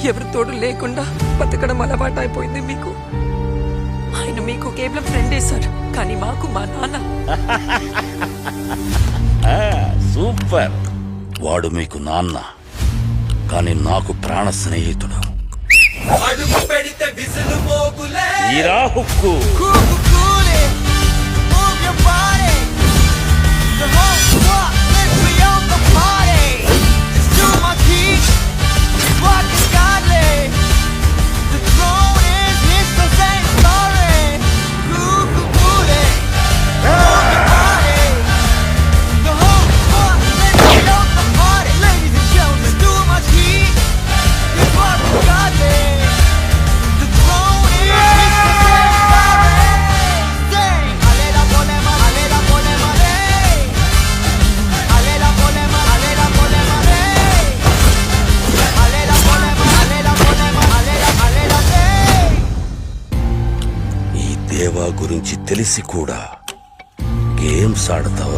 ఎవరి తోడు లేకుండా బతకడం అలవాటు అయిపోయింది మీకు. ఆయన మీకు కేవలం ఫ్రెండే సార్, కానీ మాకు మా నాన్న. సూపర్. వాడు మీకు నాన్న, కానీ నాకు ప్రాణ స్నేహితుడు. తీరా హుక్కు. దేవా గురించి తెలిసి కూడా గేమ్స్ ఆడతావు.